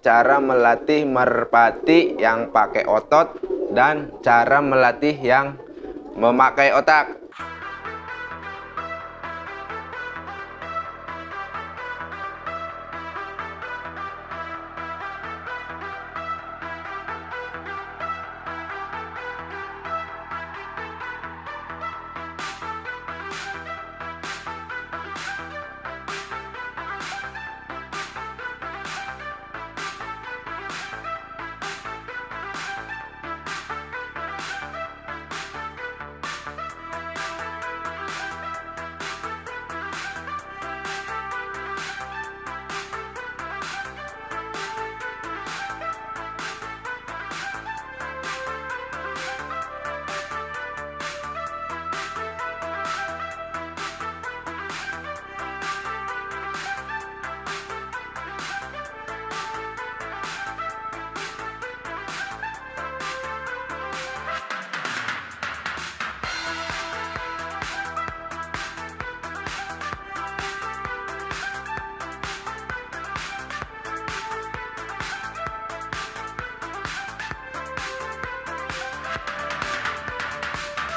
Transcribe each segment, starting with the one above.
cara melatih merpati yang pakai otot dan cara melatih yang memakai otak.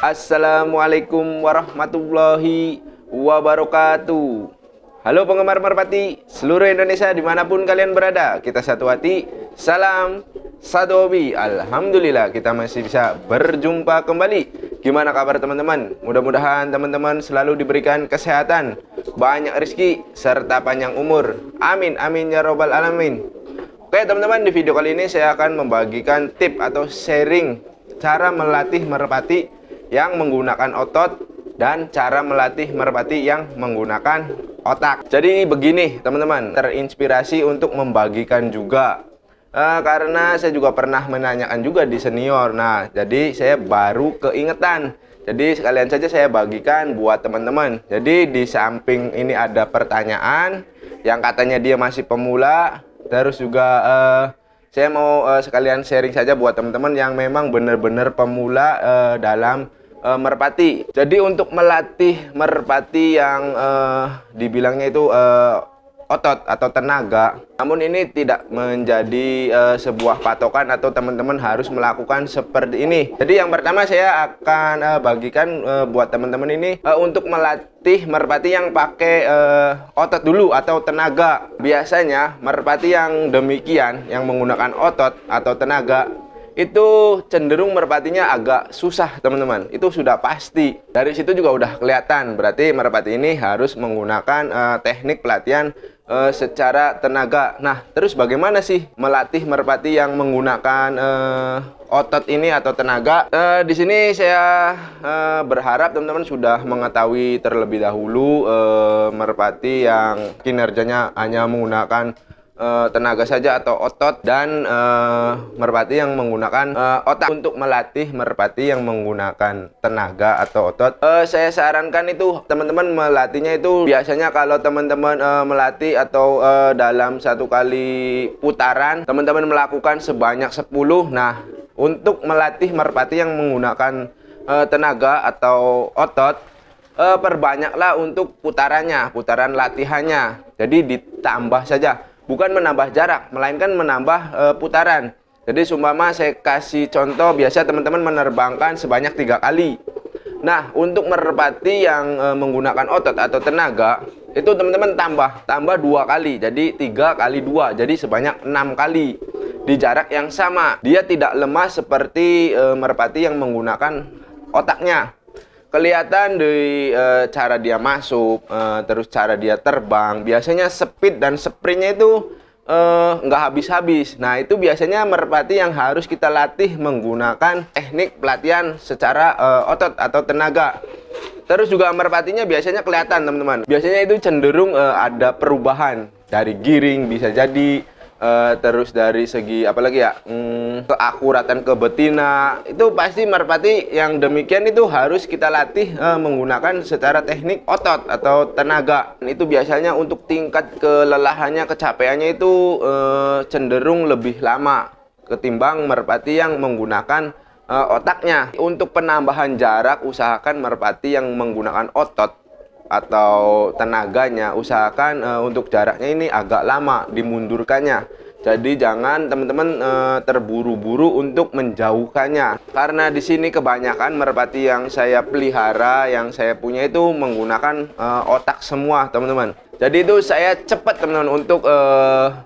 Assalamualaikum warahmatullahi wabarakatuh. Halo penggemar merpati seluruh Indonesia dimanapun kalian berada, kita satu hati, salam satu hobi. Alhamdulillah kita masih bisa berjumpa kembali. Gimana kabar teman-teman? Mudah-mudahan teman-teman selalu diberikan kesehatan, banyak rezeki, serta panjang umur. Amin amin ya robbal alamin. Oke teman-teman, di video kali ini saya akan membagikan tip atau sharing cara melatih merpati yang menggunakan otot dan cara melatih merpati yang menggunakan otak. Jadi begini teman-teman, terinspirasi untuk membagikan juga karena saya juga pernah menanyakan juga di senior. Nah jadi saya baru keingetan, jadi sekalian saja saya bagikan buat teman-teman. Jadi di samping ini ada pertanyaan yang katanya dia masih pemula, terus juga saya mau sekalian sharing saja buat teman-teman yang memang benar-benar pemula dalam merpati. Jadi untuk melatih merpati yang dibilangnya itu otot atau tenaga, namun ini tidak menjadi sebuah patokan atau teman-teman harus melakukan seperti ini. Jadi yang pertama saya akan bagikan buat teman-teman ini untuk melatih merpati yang pakai otot dulu atau tenaga. Biasanya merpati yang demikian yang menggunakan otot atau tenaga itu cenderung merpatinya agak susah teman-teman, itu sudah pasti. Dari situ juga udah kelihatan, berarti merpati ini harus menggunakan teknik pelatihan secara tenaga. Nah terus bagaimana sih melatih merpati yang menggunakan otot ini atau tenaga? Di sini saya berharap teman-teman sudah mengetahui terlebih dahulu merpati yang kinerjanya hanya menggunakan tenaga saja atau otot, dan merpati yang menggunakan otak. Untuk melatih merpati yang menggunakan tenaga atau otot, saya sarankan itu teman-teman melatihnya itu biasanya kalau teman-teman melatih atau dalam satu kali putaran teman-teman melakukan sebanyak 10. Nah untuk melatih merpati yang menggunakan tenaga atau otot, perbanyaklah untuk putarannya, putaran latihannya. Jadi ditambah saja, bukan menambah jarak, melainkan menambah putaran. Jadi sumpama saya kasih contoh, biasa teman-teman menerbangkan sebanyak 3 kali. Nah untuk merpati yang menggunakan otot atau tenaga, itu teman-teman tambah 2 kali, jadi 3 kali 2, jadi sebanyak 6 kali di jarak yang sama. Dia tidak lemah seperti merpati yang menggunakan otaknya. Kelihatan dari cara dia masuk, terus cara dia terbang. Biasanya speed dan sprintnya itu nggak habis-habis. Nah itu biasanya merpati yang harus kita latih menggunakan teknik pelatihan secara otot atau tenaga. Terus juga merpatinya biasanya kelihatan teman-teman. Biasanya itu cenderung ada perubahan dari giring bisa jadi. Terus dari segi apalagi ya, keakuratan ke betina, itu pasti merpati yang demikian itu harus kita latih menggunakan secara teknik otot atau tenaga. Itu biasanya untuk tingkat kelelahannya, kecapeannya itu cenderung lebih lama ketimbang merpati yang menggunakan otaknya. Untuk penambahan jarak, usahakan merpati yang menggunakan otot atau tenaganya usahakan untuk jaraknya ini agak lama dimundurkannya. Jadi jangan teman-teman terburu-buru untuk menjauhkannya. Karena di sini kebanyakan merpati yang saya pelihara, yang saya punya itu menggunakan otak semua, teman-teman. Jadi itu saya cepat, teman-teman, untuk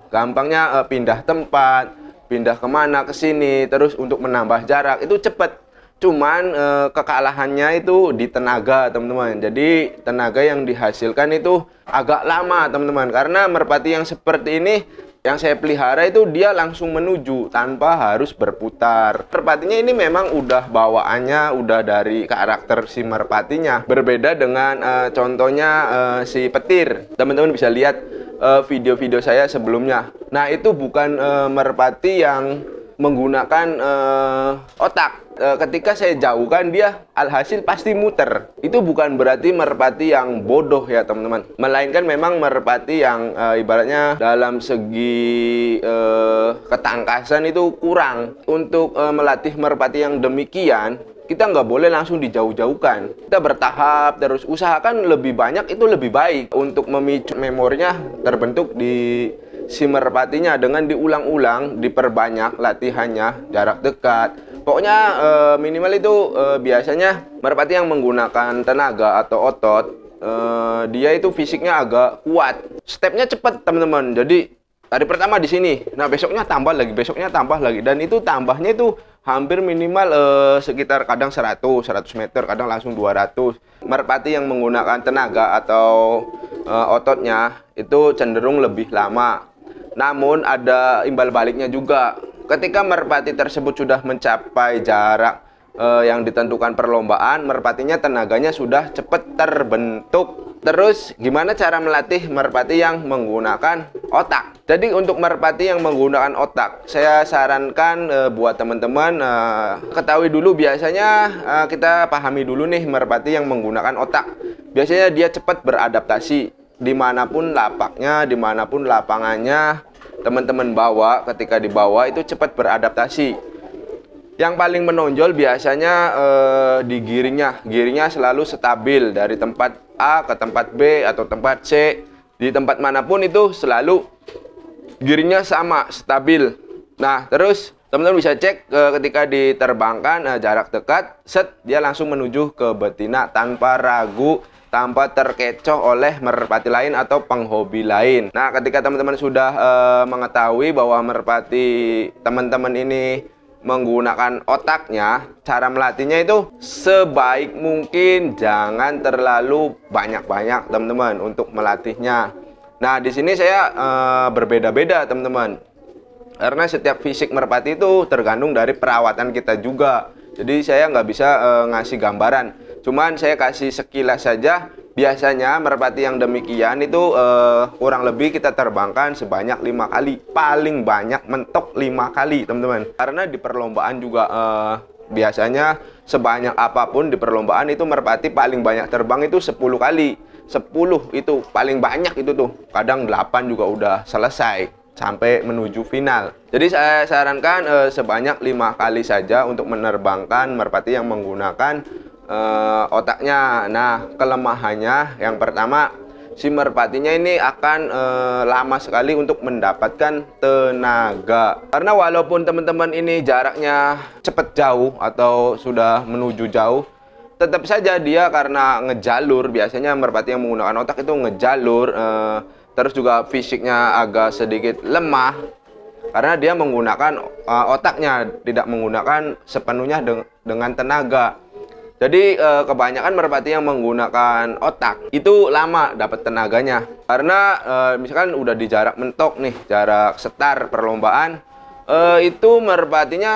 gampangnya pindah tempat, pindah kemana ke sini, terus untuk menambah jarak itu cepat. Cuman kekalahannya itu di tenaga, teman-teman. Jadi tenaga yang dihasilkan itu agak lama, teman-teman. Karena merpati yang seperti ini yang saya pelihara itu dia langsung menuju tanpa harus berputar. Merpatinya ini memang udah bawaannya udah dari karakter si merpatinya. Berbeda dengan contohnya si petir. Teman-teman bisa lihat video-video saya sebelumnya. Nah, itu bukan merpati yang menggunakan otak. Ketika saya jauhkan, dia alhasil pasti muter. Itu bukan berarti merpati yang bodoh ya, teman-teman. Melainkan memang merpati yang ibaratnya dalam segi ketangkasan itu kurang. Untuk melatih merpati yang demikian, kita nggak boleh langsung dijauh-jauhkan. Kita bertahap, terus usahakan lebih banyak itu lebih baik. Untuk memicu memorinya terbentuk di si merpatinya dengan diulang-ulang, diperbanyak latihannya, jarak dekat. Pokoknya minimal itu biasanya merpati yang menggunakan tenaga atau otot, dia itu fisiknya agak kuat. Stepnya cepat, teman-teman. Jadi hari pertama di sini, nah besoknya tambah lagi, besoknya tambah lagi. Dan itu tambahnya itu hampir minimal sekitar kadang 100 meter, kadang langsung 200. Merpati yang menggunakan tenaga atau ototnya itu cenderung lebih lama. Namun ada imbal baliknya juga. Ketika merpati tersebut sudah mencapai jarak yang ditentukan perlombaan, merpatinya tenaganya sudah cepat terbentuk. Terus gimana cara melatih merpati yang menggunakan otak? Jadi untuk merpati yang menggunakan otak, saya sarankan buat teman-teman ketahui dulu, biasanya kita pahami dulu nih merpati yang menggunakan otak. Biasanya dia cepat beradaptasi dimanapun lapaknya, dimanapun lapangannya teman-teman bawa. Ketika dibawa itu cepat beradaptasi. Yang paling menonjol biasanya di giringnya selalu stabil dari tempat A ke tempat B atau tempat C. Di tempat manapun itu selalu giringnya sama, stabil. Nah, terus teman-teman bisa cek ketika diterbangkan jarak dekat, set dia langsung menuju ke betina tanpa ragu, tanpa terkecoh oleh merpati lain atau penghobi lain. Nah, ketika teman-teman sudah mengetahui bahwa merpati teman-teman ini menggunakan otaknya, cara melatihnya itu sebaik mungkin jangan terlalu banyak-banyak, teman-teman, untuk melatihnya. Nah, di sini saya berbeda-beda, teman-teman. Karena setiap fisik merpati itu tergantung dari perawatan kita juga. Jadi saya nggak bisa ngasih gambaran. Cuman saya kasih sekilas saja. Biasanya merpati yang demikian itu kurang lebih kita terbangkan sebanyak 5 kali. Paling banyak mentok 5 kali, teman-teman. Karena di perlombaan juga biasanya sebanyak apapun di perlombaan itu merpati paling banyak terbang itu 10 kali. 10 itu paling banyak itu tuh. Kadang 8 juga udah selesai sampai menuju final. Jadi saya sarankan sebanyak 5 kali saja untuk menerbangkan merpati yang menggunakan otaknya. Nah, kelemahannya yang pertama, si merpatinya ini akan lama sekali untuk mendapatkan tenaga. Karena walaupun teman-teman ini jaraknya cepat jauh atau sudah menuju jauh, tetap saja dia karena ngejalur, biasanya merpati yang menggunakan otak itu ngejalur, terus juga fisiknya agak sedikit lemah karena dia menggunakan otaknya, tidak menggunakan sepenuhnya dengan tenaga. Jadi kebanyakan merpati yang menggunakan otak itu lama dapat tenaganya. Karena misalkan udah di jarak mentok nih, jarak setar perlombaan, itu merpatinya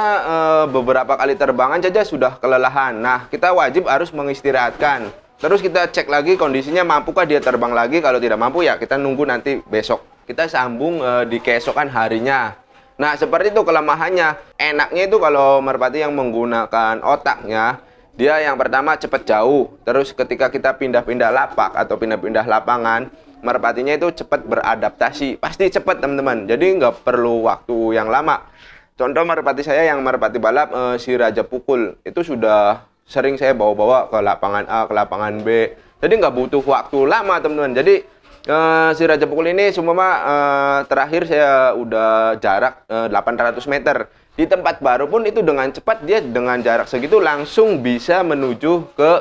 beberapa kali terbangan saja sudah kelelahan. Nah, kita wajib harus mengistirahatkan. Terus kita cek lagi kondisinya, mampukah dia terbang lagi. Kalau tidak mampu ya kita nunggu nanti besok. Kita sambung di keesokan harinya. Nah, seperti itu kelemahannya. Enaknya itu kalau merpati yang menggunakan otaknya, dia yang pertama cepat jauh. Terus ketika kita pindah-pindah lapak atau pindah-pindah lapangan, merpatinya itu cepat beradaptasi. Pasti cepat, teman-teman. Jadi nggak perlu waktu yang lama. Contoh merpati saya yang merpati balap, si Raja Pukul, itu sudah sering saya bawa-bawa ke lapangan A, ke lapangan B. Jadi nggak butuh waktu lama, teman-teman. Jadi Si Raja Pukul ini seumpama terakhir saya udah jarak 800 meter. Di tempat baru pun itu dengan cepat dia dengan jarak segitu langsung bisa menuju ke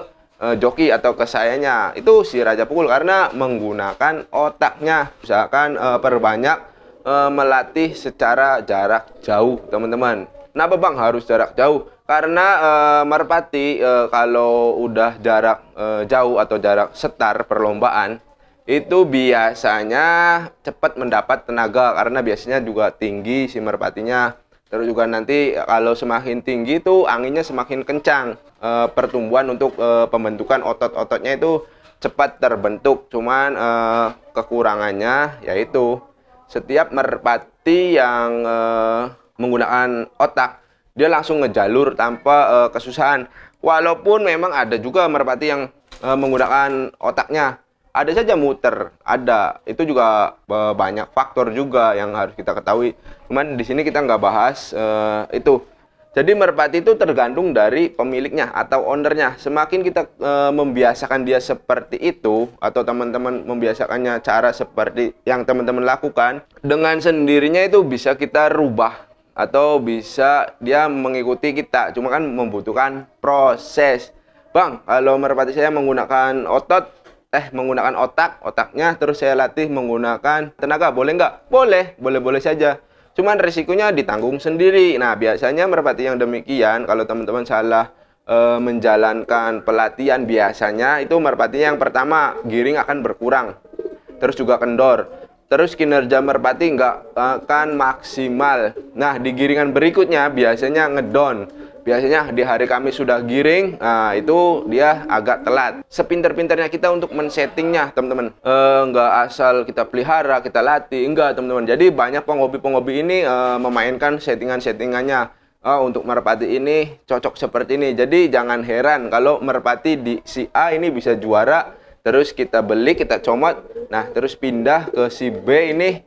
joki atau ke sayanya. Itu si Raja Pukul karena menggunakan otaknya. Misalkan perbanyak melatih secara jarak jauh, teman-teman. Kenapa Bang harus jarak jauh? Karena merpati kalau udah jarak jauh atau jarak setar perlombaan itu biasanya cepat mendapat tenaga karena biasanya juga tinggi si merpatinya. Terus juga nanti kalau semakin tinggi itu anginnya semakin kencang. Pertumbuhan untuk pembentukan otot-ototnya itu cepat terbentuk. Cuman kekurangannya yaitu setiap merpati yang menggunakan otak dia langsung ngejalur tanpa kesusahan. Walaupun memang ada juga merpati yang menggunakan otaknya. Ada saja muter, ada. Itu juga banyak faktor juga yang harus kita ketahui. Cuman di sini kita nggak bahas itu. Jadi merpati itu tergantung dari pemiliknya atau ownernya. Semakin kita membiasakan dia seperti itu, atau teman-teman membiasakannya cara seperti yang teman-teman lakukan, dengan sendirinya itu bisa kita rubah atau bisa dia mengikuti kita. Cuma kan membutuhkan proses. Bang, kalau merpati saya menggunakan menggunakan otaknya terus saya latih menggunakan tenaga, boleh nggak? Boleh saja. Cuman risikonya ditanggung sendiri. Nah, biasanya merpati yang demikian, kalau teman-teman salah menjalankan pelatihan, biasanya itu merpati yang pertama giring akan berkurang, terus juga kendor, terus kinerja merpati nggak akan maksimal. Nah, di giringan berikutnya biasanya ngedon. Biasanya di hari Kamis sudah giring, nah itu dia agak telat. Sepinter-pinternya kita untuk men-settingnya, teman-teman. Nggak asal kita pelihara, kita latih, enggak, teman-teman. Jadi banyak penghobi-penghobi ini memainkan settingan-settingannya. Untuk merpati ini cocok seperti ini. Jadi jangan heran kalau merpati di si A ini bisa juara, terus kita beli, kita comot, nah terus pindah ke si B ini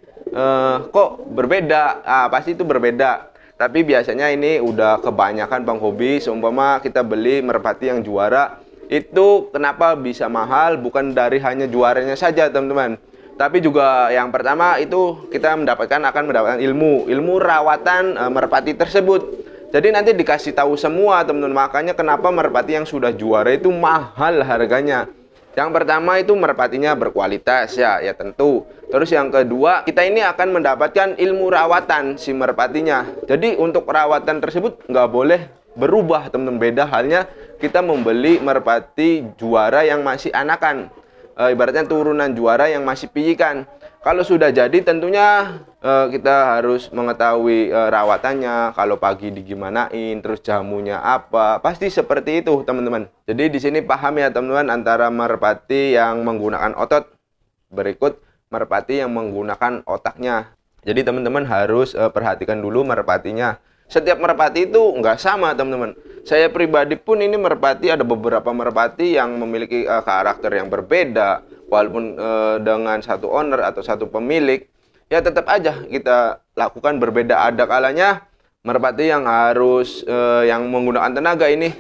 kok berbeda. Pasti itu berbeda. Tapi biasanya ini udah kebanyakan penghobi. Seumpama kita beli merpati yang juara, itu kenapa bisa mahal? Bukan dari hanya juaranya saja, teman-teman. Tapi juga yang pertama itu kita akan mendapatkan ilmu rawatan merpati tersebut. Jadi nanti dikasih tahu semua, teman-teman. Makanya kenapa merpati yang sudah juara itu mahal harganya. Yang pertama itu merpatinya berkualitas ya tentu. Terus yang kedua, kita ini akan mendapatkan ilmu rawatan si merpatinya. Jadi untuk perawatan tersebut nggak boleh berubah, teman-teman. Beda halnya kita membeli merpati juara yang masih anakan. Ibaratnya turunan juara yang masih pijikan. Kalau sudah jadi tentunya kita harus mengetahui rawatannya, kalau pagi digimanain, terus jamunya apa, pasti seperti itu, teman-teman. Jadi di sini paham ya, teman-teman, antara merpati yang menggunakan otot, berikut merpati yang menggunakan otaknya. Jadi teman-teman harus perhatikan dulu merpatinya. Setiap merpati itu nggak sama, teman-teman. Saya pribadi pun ini merpati, ada beberapa merpati yang memiliki karakter yang berbeda. Walaupun dengan satu owner atau satu pemilik, ya tetap aja kita lakukan berbeda. Ada kalanya merpati yang harus yang menggunakan tenaga ini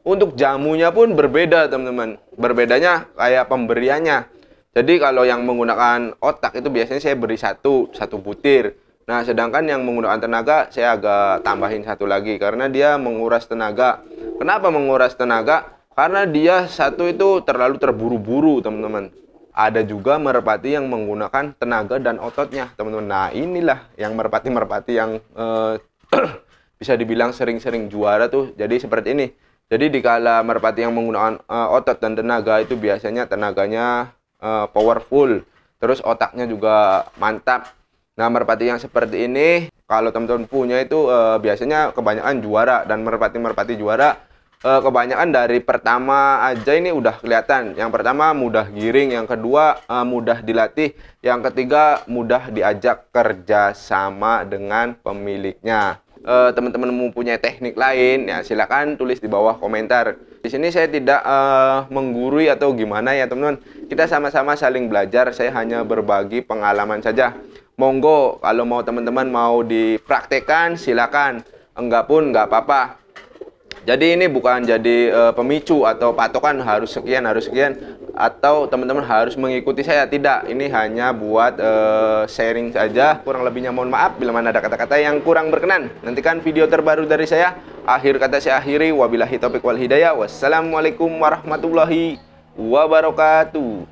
untuk jamunya pun berbeda, teman-teman. Berbedanya kayak pemberiannya. Jadi kalau yang menggunakan otak itu biasanya saya beri satu butir. Nah, sedangkan yang menggunakan tenaga saya agak tambahin satu lagi karena dia menguras tenaga. Kenapa menguras tenaga? Karena dia satu itu terlalu terburu-buru, teman-teman. Ada juga merpati yang menggunakan tenaga dan ototnya, teman-teman. Nah, inilah yang merpati-merpati yang bisa dibilang sering-sering juara tuh. Jadi seperti ini. Jadi dikala merpati yang menggunakan otot dan tenaga itu biasanya tenaganya powerful. Terus otaknya juga mantap. Nah, merpati yang seperti ini, kalau teman-teman punya itu biasanya kebanyakan juara. Dan merpati-merpati juara kebanyakan dari pertama aja ini udah kelihatan. Yang pertama mudah giring, yang kedua mudah dilatih, yang ketiga mudah diajak kerja sama dengan pemiliknya. Teman-teman mempunyai teknik lain ya silakan tulis di bawah komentar. Di sini saya tidak menggurui atau gimana ya, teman-teman. Kita sama-sama saling belajar. Saya hanya berbagi pengalaman saja. Monggo kalau mau teman-teman mau dipraktekkan silakan. Enggak pun enggak apa-apa. Jadi ini bukan jadi pemicu atau patokan harus sekian. atau teman-teman harus mengikuti saya. Tidak, ini hanya buat sharing saja. Kurang lebihnya mohon maaf bila mana ada kata-kata yang kurang berkenan. Nantikan video terbaru dari saya. Akhir kata saya akhiri, wabillahi taufiq wal hidayah. Wassalamualaikum warahmatullahi wabarakatuh.